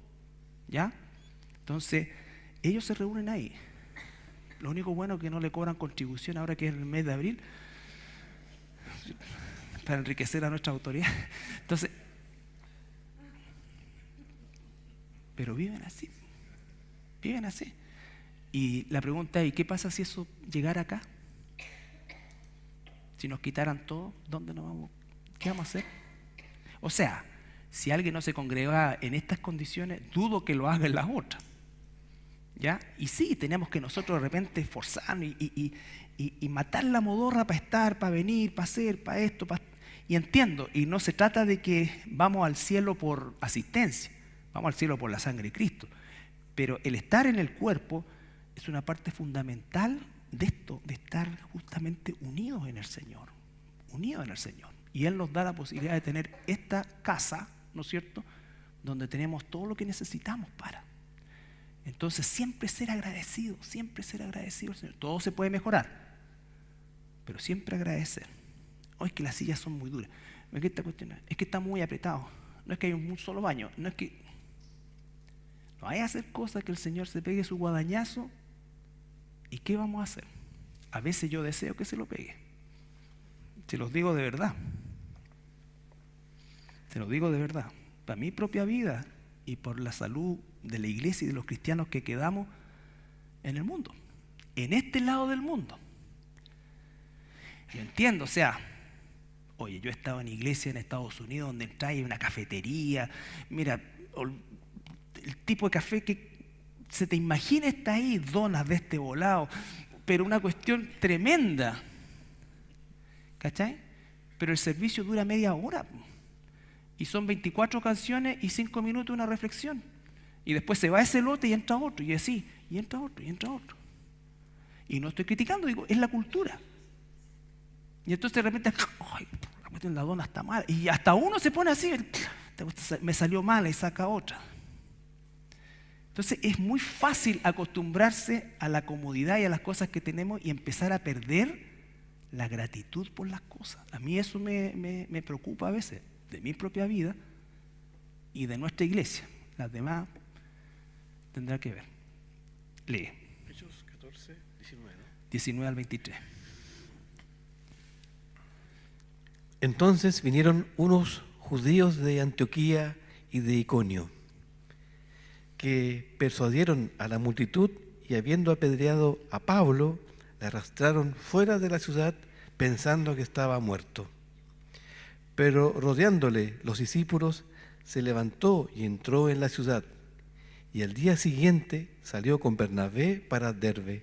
¿Ya? Entonces, ellos se reúnen ahí. Lo único bueno es que no le cobran contribución ahora que es el mes de abril para enriquecer a nuestra autoridad. Entonces, pero viven así. Viven así. Y la pregunta es, ¿y qué pasa si eso llegara acá? Si nos quitaran todo, ¿dónde nos vamos? ¿Qué vamos a hacer? O sea, si alguien no se congrega en estas condiciones, dudo que lo haga en las otras. ¿Ya? Y sí, tenemos que nosotros de repente esforzarnos y matar la modorra para estar, para venir, para hacer, para esto, y entiendo, y no se trata de que vamos al cielo por asistencia, vamos al cielo por la sangre de Cristo, pero el estar en el cuerpo es una parte fundamental de esto, de estar justamente unidos en el Señor, unidos en el Señor. Y Él nos da la posibilidad de tener esta casa, ¿no es cierto?, donde tenemos todo lo que necesitamos para. Entonces siempre ser agradecido al Señor. Todo se puede mejorar, pero siempre agradecer. Oh, es que las sillas son muy duras. No es que esta cuestión, es que está muy apretado. No es que hay un solo baño. No es que no hay que hacer cosas que el Señor se pegue su guadañazo. ¿Y qué vamos a hacer? A veces yo deseo que se lo pegue. Se los digo de verdad. Se los digo de verdad. Para mi propia vida y por la salud de la iglesia y de los cristianos que quedamos en el mundo, en este lado del mundo. Yo entiendo, o sea, oye, yo he estado en iglesia en Estados Unidos donde entras y hay una cafetería, mira, el tipo de café que se te imagina está ahí, donas de este volado, pero una cuestión tremenda, ¿cachai? Pero el servicio dura media hora y son 24 canciones y 5 minutos una reflexión. Y después se va ese lote y entra otro, y así, y entra otro, y entra otro. Y no estoy criticando, digo, es la cultura. Y entonces de repente, ¡ay! La dona está mal. Y hasta uno se pone así, me salió mal y saca otra. Entonces es muy fácil acostumbrarse a la comodidad y a las cosas que tenemos y empezar a perder la gratitud por las cosas. A mí eso me preocupa a veces, de mi propia vida y de nuestra iglesia. Las demás tendrá que ver. Lee. Hechos 14, 19, ¿no? 19 al 23. Entonces vinieron unos judíos de Antioquía y de Iconio, que persuadieron a la multitud y habiendo apedreado a Pablo, le arrastraron fuera de la ciudad pensando que estaba muerto. Pero rodeándole los discípulos, se levantó y entró en la ciudad. Y al día siguiente salió con Bernabé para Derbe.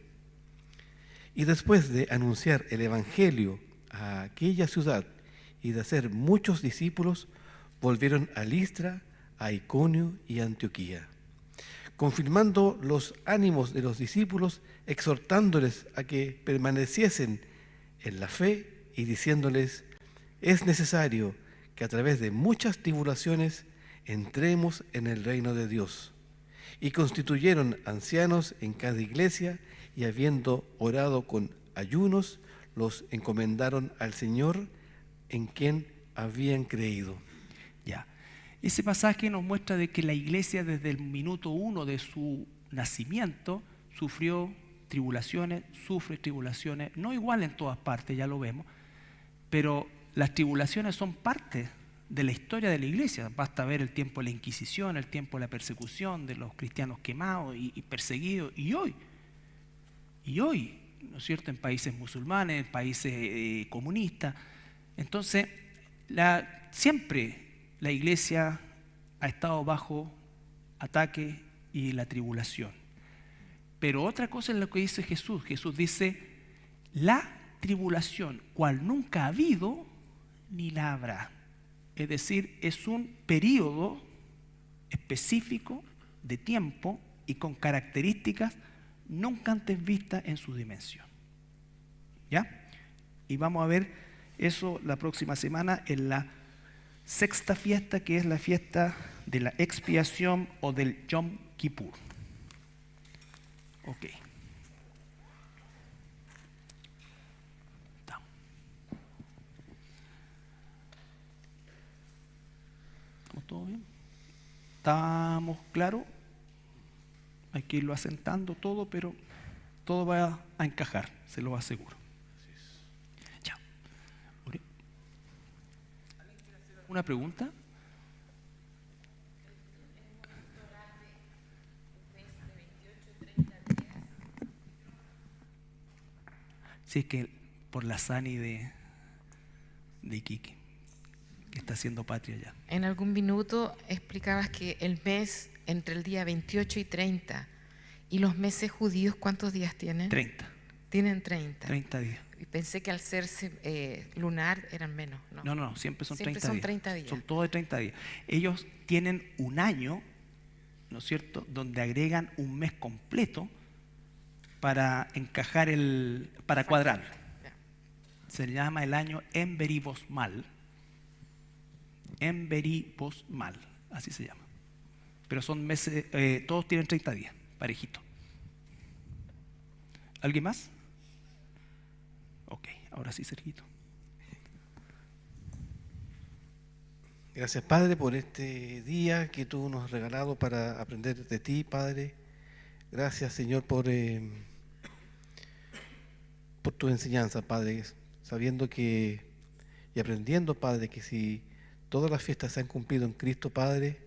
Y después de anunciar el evangelio a aquella ciudad y de hacer muchos discípulos, volvieron a Listra, a Iconio y a Antioquía, confirmando los ánimos de los discípulos, exhortándoles a que permaneciesen en la fe y diciéndoles: es necesario que a través de muchas tribulaciones entremos en el reino de Dios. Y constituyeron ancianos en cada iglesia y habiendo orado con ayunos, los encomendaron al Señor en quien habían creído. Ya. Ese pasaje nos muestra de que la iglesia desde el minuto 1 de su nacimiento sufrió tribulaciones, sufre tribulaciones, no igual en todas partes, ya lo vemos, pero las tribulaciones son parte de la historia de la iglesia. Basta ver el tiempo de la Inquisición, el tiempo de la persecución de los cristianos quemados y perseguidos, y hoy, ¿no es cierto?, en países musulmanes, en países comunistas. Entonces, siempre la iglesia ha estado bajo ataque y la tribulación. Pero otra cosa es lo que dice Jesús. Jesús dice: la tribulación, cual nunca ha habido, ni la habrá. Es decir, es un periodo específico de tiempo y con características nunca antes vistas en su dimensión. ¿Ya? Y vamos a ver eso la próxima semana en la sexta fiesta, que es la fiesta de la expiación o del Yom Kippur. Ok. ¿Estamos todos bien? ¿Estamos claros? Hay que irlo asentando todo, pero todo va a encajar, se lo aseguro. Ya. ¿Una pregunta? Si es que por la Sani de Iquique, que está haciendo patria ya. En algún minuto explicabas que el mes entre el día 28 y 30, y los meses judíos, ¿cuántos días tienen? 30. Tienen 30. 30 días. Y pensé que al ser lunar eran menos. No, siempre son 30 son días. 30 días. Son todos de 30 días. Ellos tienen un año, ¿no es cierto?, donde agregan un mes completo para encajar para cuadrar. Se llama el año Emberibosmal. Emberibosmal, así se llama. Pero son meses, todos tienen 30 días, parejito. ¿Alguien más? Ok, ahora sí, Sergito. Gracias, Padre, por este día que tú nos has regalado para aprender de ti, Padre. Gracias, Señor, por tu enseñanza, Padre, sabiendo y aprendiendo, Padre, que si todas las fiestas se han cumplido en Cristo, Padre,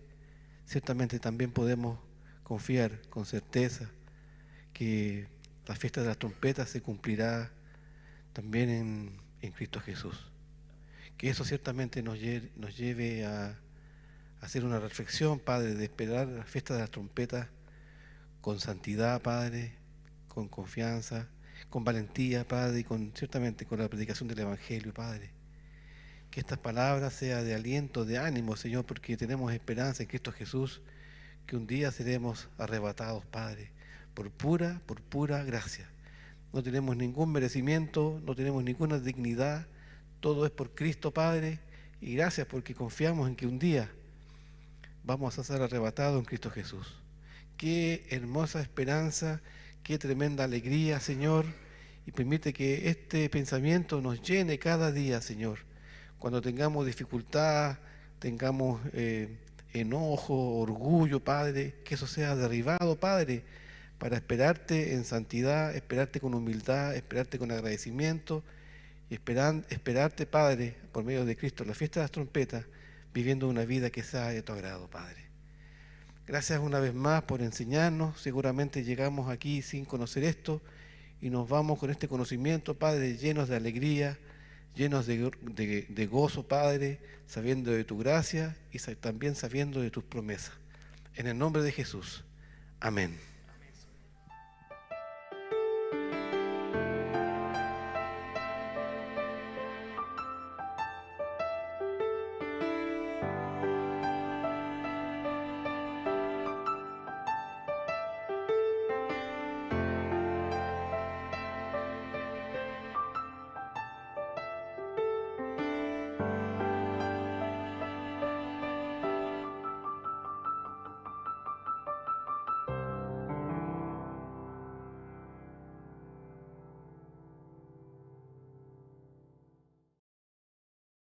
ciertamente también podemos confiar con certeza que la fiesta de las trompetas se cumplirá también en Cristo Jesús. Que eso ciertamente nos lleve a hacer una reflexión, Padre, de esperar la fiesta de las trompetas con santidad, Padre, con confianza, con valentía, Padre, y ciertamente con la predicación del Evangelio, Padre. Que estas palabras sean de aliento, de ánimo, Señor, porque tenemos esperanza en Cristo Jesús, que un día seremos arrebatados, Padre, por pura gracia. No tenemos ningún merecimiento, no tenemos ninguna dignidad, todo es por Cristo, Padre, y gracias porque confiamos en que un día vamos a ser arrebatados en Cristo Jesús. Qué hermosa esperanza, qué tremenda alegría, Señor, y permite que este pensamiento nos llene cada día, Señor. Cuando tengamos dificultad, tengamos enojo, orgullo, Padre, que eso sea derribado, Padre, para esperarte en santidad, esperarte con humildad, esperarte con agradecimiento, y esperarte, Padre, por medio de Cristo, la fiesta de las trompetas, viviendo una vida que sea de tu agrado, Padre. Gracias una vez más por enseñarnos. Seguramente llegamos aquí sin conocer esto y nos vamos con este conocimiento, Padre, llenos de alegría, llenos de gozo, Padre, sabiendo de tu gracia y también sabiendo de tus promesas. En el nombre de Jesús. Amén.